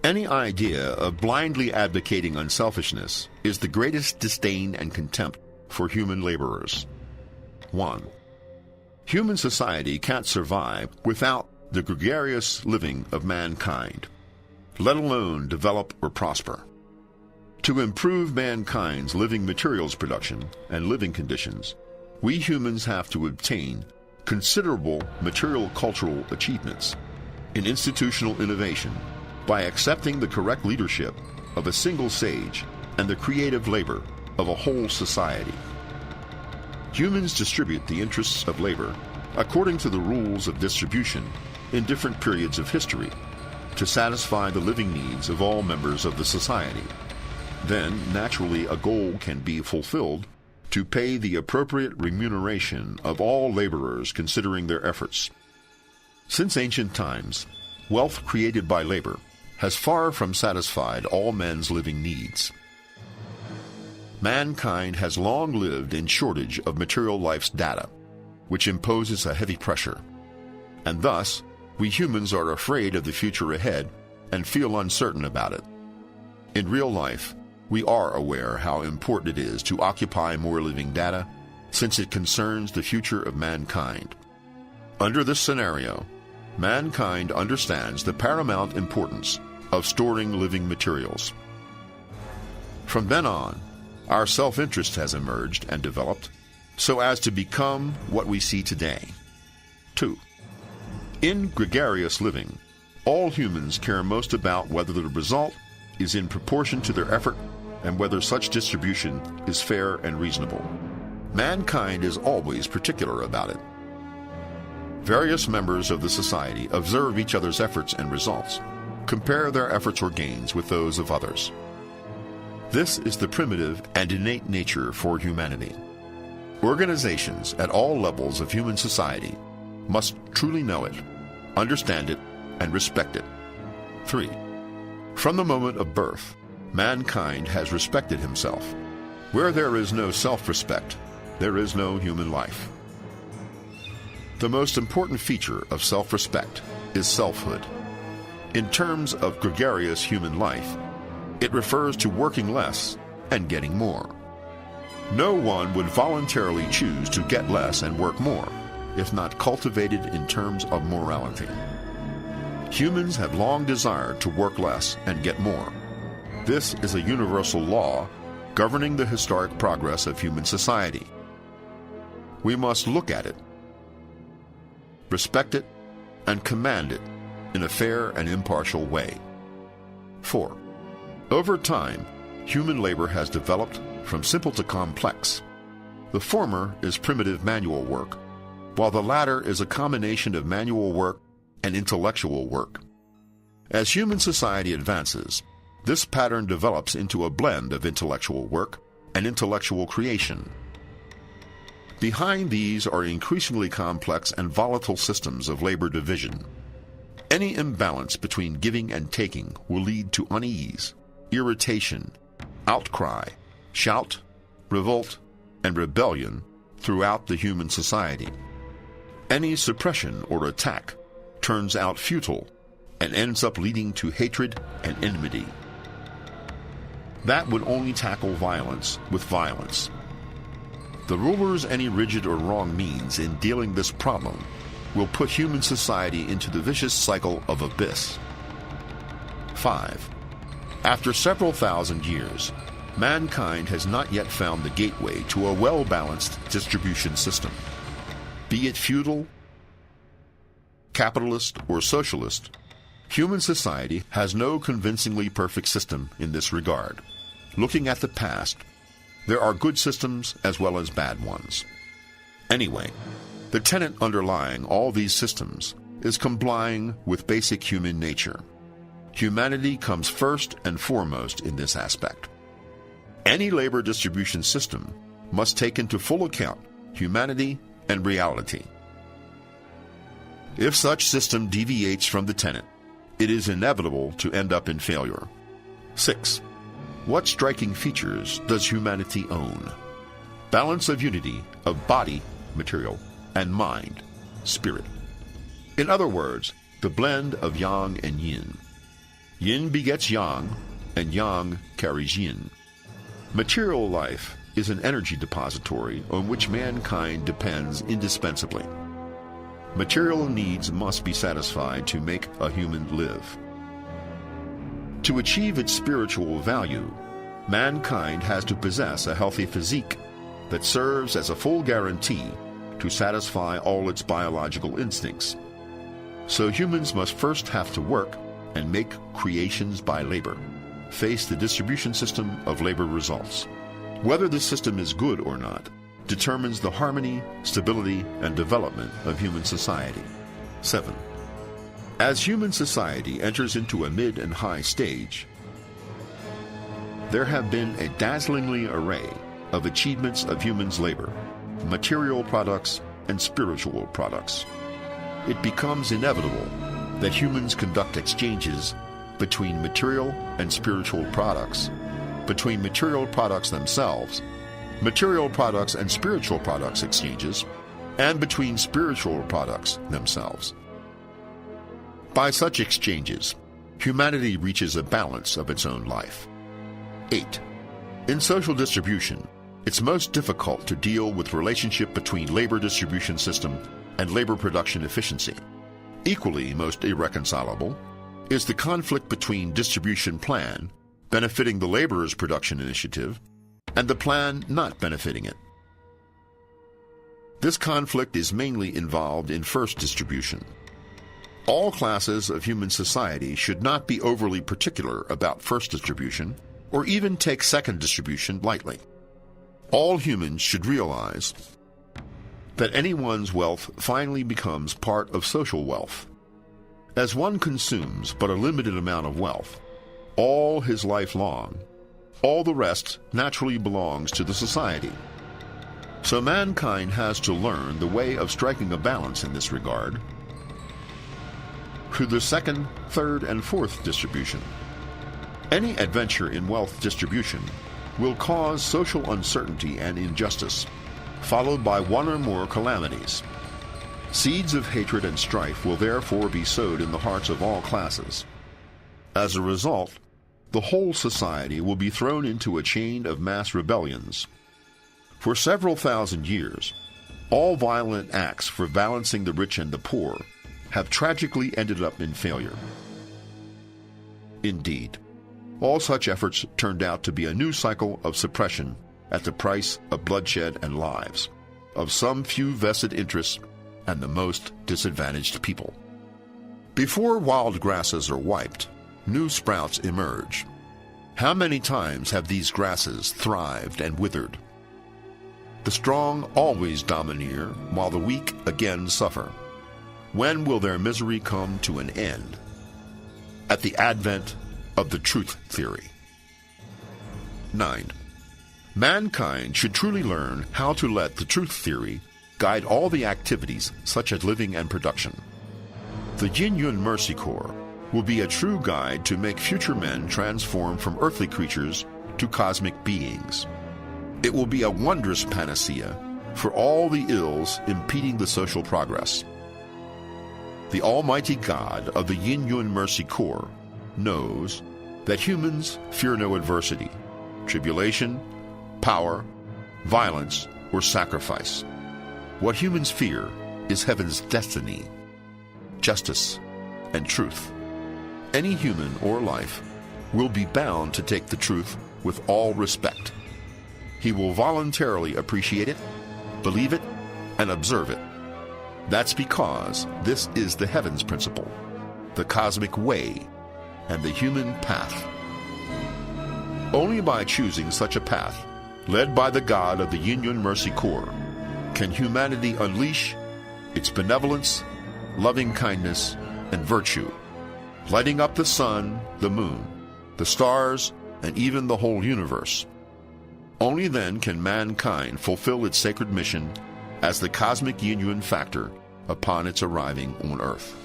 Any idea of blindly advocating unselfishness is the greatest disdain and contempt for human laborers. 1. Human society can't survive without the gregarious living of mankind, let alone develop or prosper. To improve mankind's living materials production and living conditions, we humans have to obtain considerable material cultural achievements in institutional innovation by accepting the correct leadership of a single sage and the creative labor of a whole society. Humans distribute the interests of labor according to the rules of distribution in different periods of history to satisfy the living needs of all members of the society. Then, naturally, a goal can be fulfilled to pay the appropriate remuneration of all laborers considering their efforts. Since ancient times, wealth created by labor has far from satisfied all men's living needs. Mankind has long lived in shortage of material life's data, which imposes a heavy pressure. And thus, we humans are afraid of the future ahead and feel uncertain about it. In real life, we are aware how important it is to occupy more living data, since it concerns the future of mankind. Under this scenario, mankind understands the paramount importance of storing living materials. From then on, our self-interest has emerged and developed so as to become what we see today. 2. In gregarious living, all humans care most about whether the result is in proportion to their effort and whether such distribution is fair and reasonable. Mankind is always particular about it. Various members of the society observe each other's efforts and results, compare their efforts or gains with those of others. This is the primitive and innate nature for humanity. Organizations at all levels of human society must truly know it, understand it, and respect it. 3. From the moment of birth, mankind has respected himself. Where there is no self-respect, there is no human life. The most important feature of self-respect is selfhood. In terms of gregarious human life, it refers to working less and getting more. No one would voluntarily choose to get less and work more, if not cultivated in terms of morality. Humans have long desired to work less and get more. This is a universal law governing the historic progress of human society. We must look at it, respect it, and command it in a fair and impartial way. 4. Over time, human labor has developed from simple to complex. The former is primitive manual work, while the latter is a combination of manual work and intellectual work. As human society advances, this pattern develops into a blend of intellectual work and intellectual creation. Behind these are increasingly complex and volatile systems of labor division. Any imbalance between giving and taking will lead to unease, irritation, outcry, shout, revolt, and rebellion throughout the human society. Any suppression or attack turns out futile and ends up leading to hatred and enmity. That would only tackle violence with violence. The rulers any rigid or wrong means in dealing this problem will put human society into the vicious cycle of abyss. 5. After several thousand years, mankind has not yet found the gateway to a well-balanced distribution system. Be it feudal, capitalist, or socialist, human society has no convincingly perfect system in this regard. Looking at the past, there are good systems as well as bad ones. Anyway, the tenet underlying all these systems is complying with basic human nature. Humanity comes first and foremost in this aspect. Any labor distribution system must take into full account humanity and reality. If such system deviates from the tenet, it is inevitable to end up in failure. 6. What striking features does humanity own? Balance of unity of body, material, and mind, spirit. In other words, the blend of yang and yin. Yin begets yang, and yang carries yin. Material life is an energy depository on which mankind depends indispensably. Material needs must be satisfied to make a human live. To achieve its spiritual value, mankind has to possess a healthy physique that serves as a full guarantee to satisfy all its biological instincts. So humans must first have to work and make creations by labor, face the distribution system of labor results. Whether this system is good or not determines the harmony, stability, and development of human society. 7. As human society enters into a mid and high stage, there have been a dazzlingly array of achievements of humans' labor, material products and spiritual products. It becomes inevitable that humans conduct exchanges between material and spiritual products, between material products themselves, material products and spiritual products exchanges, and between spiritual products themselves. By such exchanges, humanity reaches a balance of its own life. 8. In social distribution, it's most difficult to deal with relationship between labor distribution system and labor production efficiency. Equally most irreconcilable is the conflict between distribution plan benefiting the laborer's production initiative and the plan not benefiting it. This conflict is mainly involved in first distribution. All classes of human society should not be overly particular about first distribution or even take second distribution lightly. All humans should realize that anyone's wealth finally becomes part of social wealth. As one consumes but a limited amount of wealth, all his life long, all the rest naturally belongs to the society. So mankind has to learn the way of striking a balance in this regard through the second, third, and fourth distribution. Any adventure in wealth distribution will cause social uncertainty and injustice, followed by one or more calamities. Seeds of hatred and strife will therefore be sowed in the hearts of all classes. As a result, the whole society will be thrown into a chain of mass rebellions. For several thousand years, all violent acts for balancing the rich and the poor have tragically ended up in failure. Indeed, all such efforts turned out to be a new cycle of suppression at the price of bloodshed and lives, of some few vested interests and the most disadvantaged people. Before wild grasses are wiped, new sprouts emerge. How many times have these grasses thrived and withered? The strong always domineer, while the weak again suffer. When will their misery come to an end? At the advent of the truth theory. 9. Mankind should truly learn how to let the truth theory guide all the activities such as living and production. The Yin Mercy Corps will be a true guide to make future men transform from earthly creatures to cosmic beings. It will be a wondrous panacea for all the ills impeding the social progress. The Almighty God of the Yin Mercy Corps knows that humans fear no adversity, tribulation, power, violence, or sacrifice. What humans fear is heaven's destiny, justice, and truth. Any human or life will be bound to take the truth with all respect. He will voluntarily appreciate it, believe it, and observe it. That's because this is the heavens principle, the cosmic way, and the human path. Only by choosing such a path, led by the God of the Yin Mercy Corps, can humanity unleash its benevolence, loving kindness, and virtue, lighting up the sun, the moon, the stars, and even the whole universe. Only then can mankind fulfill its sacred mission as the cosmic Yin factor upon its arriving on Earth.